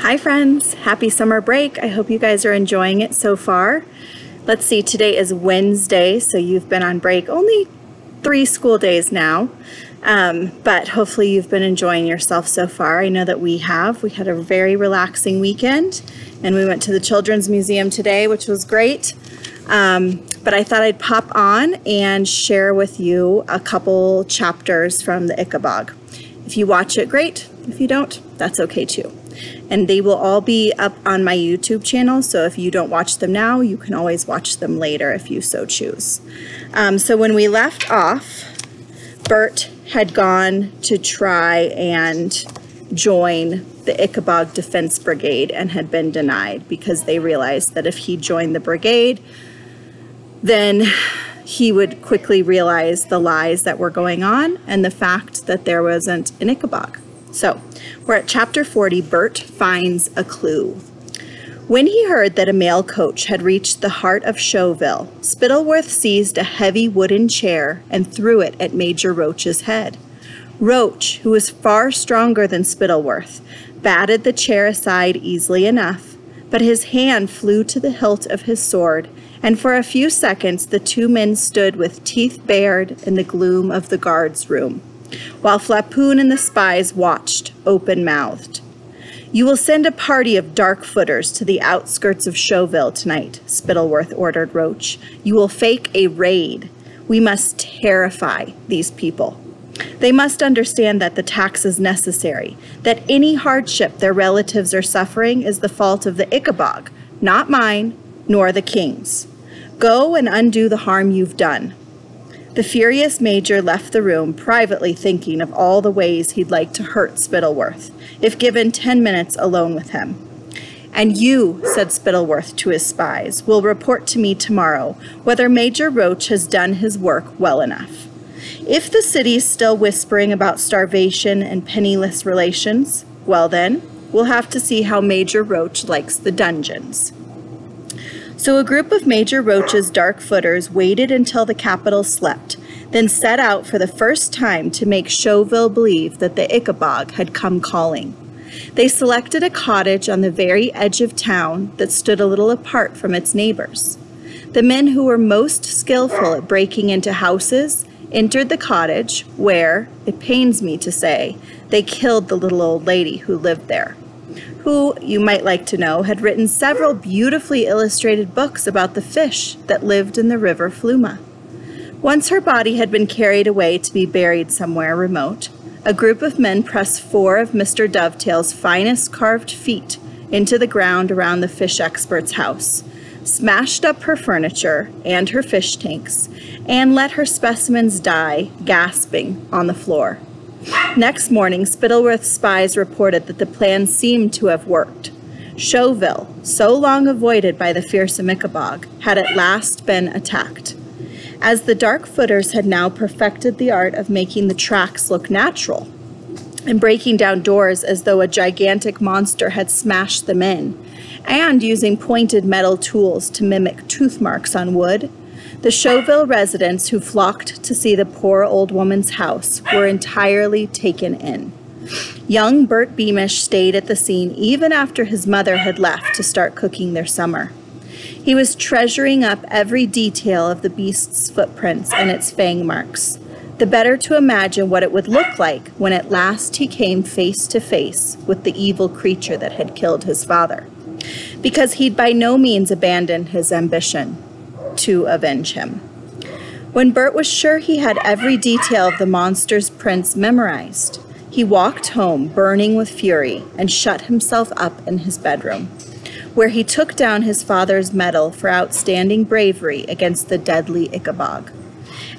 Hi friends, happy summer break. I hope you guys are enjoying it so far. Let's see, today is Wednesday, so you've been on break only 3 school days now, but hopefully you've been enjoying yourself so far. I know that we have. We had a very relaxing weekend, and we went to the Children's Museum today, which was great. But I thought I'd pop on and share with you a couple chapters from the Ickabog. If you watch it, great. If you don't, that's okay too. And they will all be up on my YouTube channel, so if you don't watch them now, you can always watch them later if you so choose. So when we left off, Bert had gone to try and join the Ickabog Defense Brigade and had been denied because they realized that if he joined the brigade, then he would quickly realize the lies that were going on and the fact that there wasn't an Ickabog. So we're at chapter 40, Bert finds a clue. When he heard that a mail coach had reached the heart of Showville, Spittleworth seized a heavy wooden chair and threw it at Major Roach's head. Roach, who was far stronger than Spittleworth, batted the chair aside easily enough, but his hand flew to the hilt of his sword, and for a few seconds the two men stood with teeth bared in the gloom of the guard's room, while Flapoon and the spies watched, open-mouthed. "You will send a party of dark-footers to the outskirts of Showville tonight," Spittleworth ordered Roach. "You will fake a raid. We must terrify these people. They must understand that the tax is necessary, that any hardship their relatives are suffering is the fault of the Ickabog, not mine, nor the king's. Go and undo the harm you've done." The furious major left the room, privately thinking of all the ways he'd like to hurt Spittleworth, if given 10 minutes alone with him. "And you," said Spittleworth to his spies, "will report to me tomorrow whether Major Roach has done his work well enough. If the city's still whispering about starvation and penniless relations, well then, we'll have to see how Major Roach likes the dungeons." So a group of Major Roach's dark-footers waited until the capital slept, then set out for the first time to make Showville believe that the Ickabog had come calling. They selected a cottage on the very edge of town that stood a little apart from its neighbors. The men who were most skillful at breaking into houses entered the cottage where, it pains me to say, they killed the little old lady who lived there, who, you might like to know, had written several beautifully illustrated books about the fish that lived in the river Fluma. Once her body had been carried away to be buried somewhere remote, a group of men pressed 4 of Mr. Dovetail's finest carved feet into the ground around the fish expert's house, smashed up her furniture and her fish tanks, and let her specimens die, gasping, on the floor. Next morning, Spittleworth's spies reported that the plan seemed to have worked. Showville, so long avoided by the fearsome Ickabog, had at last been attacked. As the dark-footers had now perfected the art of making the tracks look natural and breaking down doors as though a gigantic monster had smashed them in, and using pointed metal tools to mimic tooth marks on wood, the Showville residents who flocked to see the poor old woman's house were entirely taken in. Young Bert Beamish stayed at the scene even after his mother had left to start cooking their supper. He was treasuring up every detail of the beast's footprints and its fang marks, the better to imagine what it would look like when at last he came face to face with the evil creature that had killed his father, because he'd by no means abandoned his ambition to avenge him. When Bert was sure he had every detail of the monster's prints memorized, he walked home burning with fury and shut himself up in his bedroom, where he took down his father's medal for outstanding bravery against the deadly Ickabog,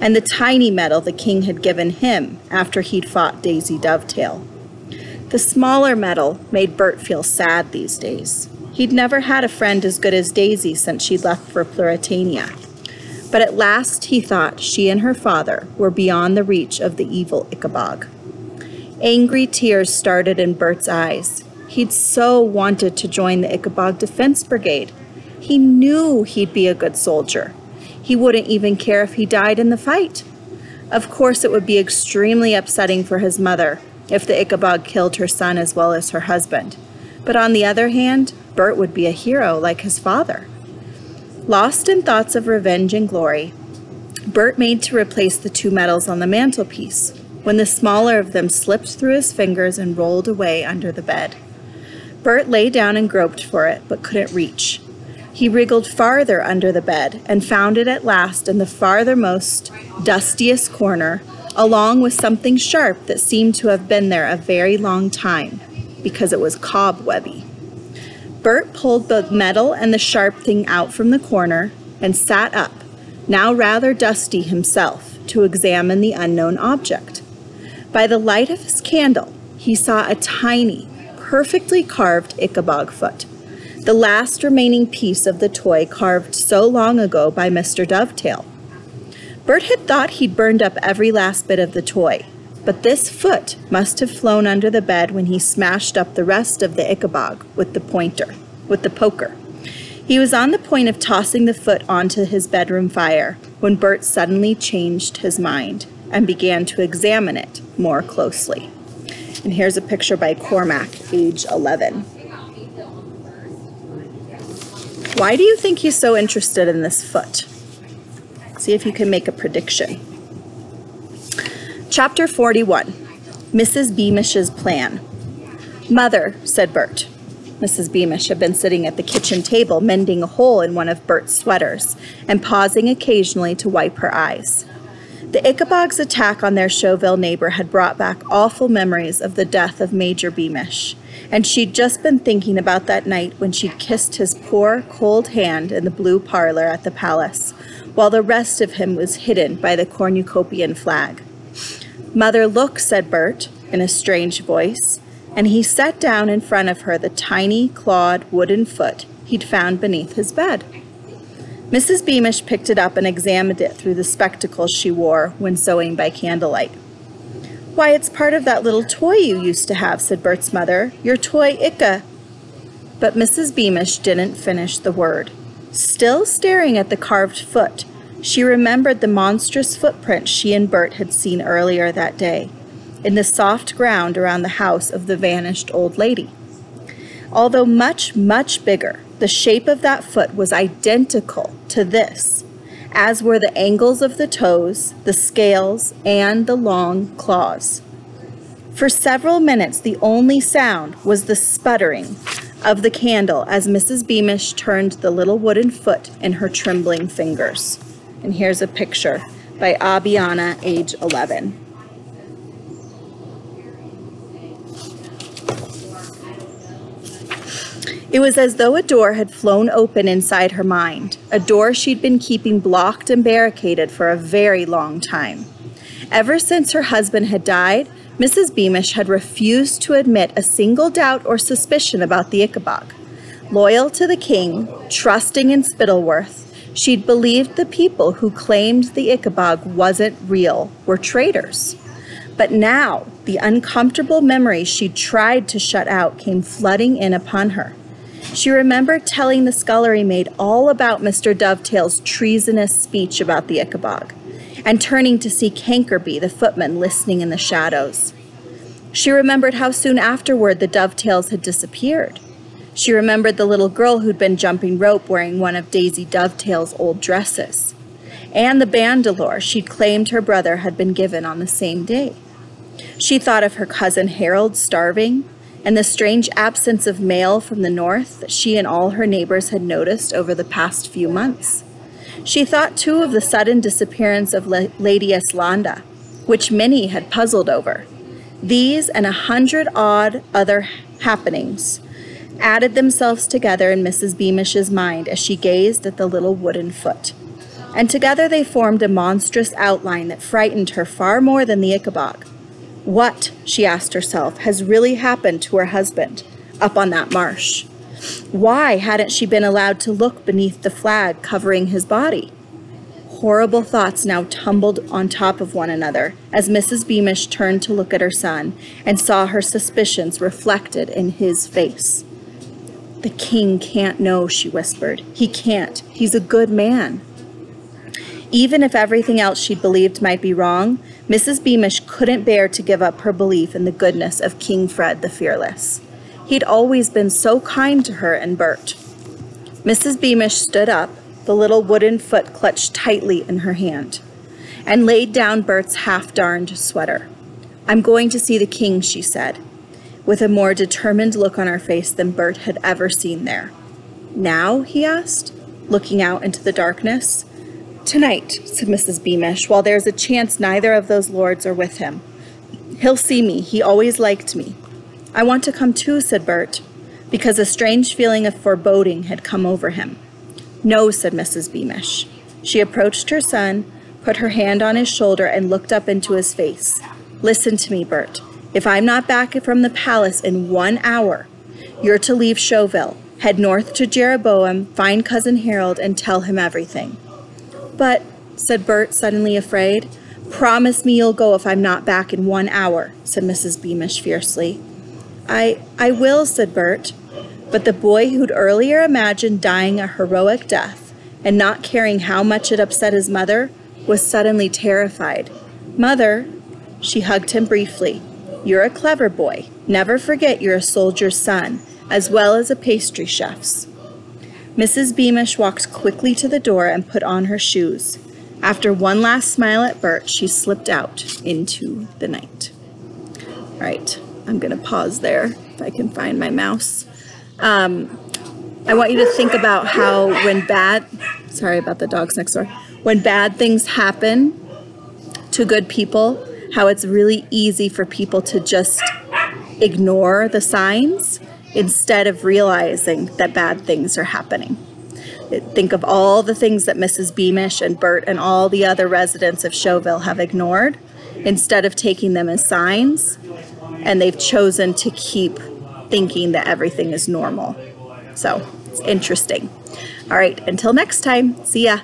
and the tiny medal the king had given him after he'd fought Daisy Dovetail. The smaller medal made Bert feel sad these days. He'd never had a friend as good as Daisy since she'd left for Pluritania. But at last he thought she and her father were beyond the reach of the evil Ickabog. Angry tears started in Bert's eyes. He'd so wanted to join the Ickabog Defense Brigade. He knew he'd be a good soldier. He wouldn't even care if he died in the fight. Of course, it would be extremely upsetting for his mother if the Ickabog killed her son as well as her husband. But on the other hand, Bert would be a hero like his father. Lost in thoughts of revenge and glory, Bert made to replace the 2 medals on the mantelpiece when the smaller of them slipped through his fingers and rolled away under the bed. Bert lay down and groped for it, but couldn't reach. He wriggled farther under the bed and found it at last in the farthermost, dustiest corner, along with something sharp that seemed to have been there a very long time, because it was cobwebby. Bert pulled the metal and the sharp thing out from the corner and sat up, now rather dusty himself, to examine the unknown object. By the light of his candle, he saw a tiny, perfectly carved Ickabog foot, the last remaining piece of the toy carved so long ago by Mr. Dovetail. Bert had thought he'd burned up every last bit of the toy, but this foot must have flown under the bed when he smashed up the rest of the Ickabog with the poker. He was on the point of tossing the foot onto his bedroom fire when Bert suddenly changed his mind and began to examine it more closely. And here's a picture by Cormac, age 11. Why do you think he's so interested in this foot? See if you can make a prediction. Chapter 41, Mrs. Beamish's Plan. "Mother," said Bert. Mrs. Beamish had been sitting at the kitchen table mending a hole in one of Bert's sweaters and pausing occasionally to wipe her eyes. The Ickabog's attack on their Chauville neighbor had brought back awful memories of the death of Major Beamish, and she'd just been thinking about that night when she'd kissed his poor, cold hand in the blue parlor at the palace, while the rest of him was hidden by the cornucopian flag. "Mother, look," said Bert in a strange voice, and he set down in front of her the tiny, clawed wooden foot he'd found beneath his bed. Mrs. Beamish picked it up and examined it through the spectacles she wore when sewing by candlelight. "Why, it's part of that little toy you used to have," said Bert's mother. "Your toy Icka." But Mrs. Beamish didn't finish the word. Still staring at the carved foot, she remembered the monstrous footprint she and Bert had seen earlier that day, in the soft ground around the house of the vanished old lady. Although much, much bigger, the shape of that foot was identical to this, as were the angles of the toes, the scales, and the long claws. For several minutes, the only sound was the sputtering of the candle as Mrs. Beamish turned the little wooden foot in her trembling fingers. And here's a picture by Abiana, age 11. It was as though a door had flown open inside her mind, a door she'd been keeping blocked and barricaded for a very long time. Ever since her husband had died, Mrs. Beamish had refused to admit a single doubt or suspicion about the Ickabog. Loyal to the king, trusting in Spittleworth, she'd believed the people who claimed the Ickabog wasn't real were traitors. But now, the uncomfortable memories she'd tried to shut out came flooding in upon her. She remembered telling the scullery maid all about Mr. Dovetail's treasonous speech about the Ickabog, and turning to see Cankerby, the footman, listening in the shadows. She remembered how soon afterward the Dovetails had disappeared. She remembered the little girl who'd been jumping rope wearing one of Daisy Dovetail's old dresses, and the bandelore she'd claimed her brother had been given on the same day. She thought of her cousin Harold starving, and the strange absence of mail from the north that she and all her neighbors had noticed over the past few months. She thought, too, of the sudden disappearance of Lady Eslanda, which many had puzzled over. These and 100-odd other happenings added themselves together in Mrs. Beamish's mind as she gazed at the little wooden foot. And together they formed a monstrous outline that frightened her far more than the Ickabog. What, she asked herself, has really happened to her husband up on that marsh? Why hadn't she been allowed to look beneath the flag covering his body? Horrible thoughts now tumbled on top of one another as Mrs. Beamish turned to look at her son and saw her suspicions reflected in his face. "The king can't know," she whispered. "He can't. He's a good man." Even if everything else she'd believed might be wrong, Mrs. Beamish couldn't bear to give up her belief in the goodness of King Fred the Fearless. He'd always been so kind to her and Bert. Mrs. Beamish stood up, the little wooden foot clutched tightly in her hand, and laid down Bert's half-darned sweater. "I'm going to see the king," she said, with a more determined look on her face than Bert had ever seen there. "Now?" he asked, looking out into the darkness. "Tonight," said Mrs. Beamish, "while there's a chance neither of those lords are with him. He'll see me. He always liked me." "I want to come too," said Bert, because a strange feeling of foreboding had come over him. "No," said Mrs. Beamish. She approached her son, put her hand on his shoulder, and looked up into his face. "Listen to me, Bert. If I'm not back from the palace in 1 hour, you're to leave Chauville, head north to Jeroboam, find Cousin Harold, and tell him everything." "But," said Bert, suddenly afraid. "Promise me you'll go if I'm not back in 1 hour," said Mrs. Beamish fiercely. I will," said Bert. But the boy who'd earlier imagined dying a heroic death and not caring how much it upset his mother was suddenly terrified. "Mother," she hugged him briefly, "you're a clever boy. Never forget you're a soldier's son, as well as a pastry chef's." Mrs. Beamish walked quickly to the door and put on her shoes. After one last smile at Bert, she slipped out into the night. All right, I'm going to pause there if I can find my mouse. I want you to think about how sorry about the dogs next door, when bad things happen to good people, how it's really easy for people to just ignore the signs instead of realizing that bad things are happening. Think of all the things that Mrs. Beamish and Bert and all the other residents of Chauville have ignored instead of taking them as signs, and they've chosen to keep thinking that everything is normal. So it's interesting. All right, until next time, see ya.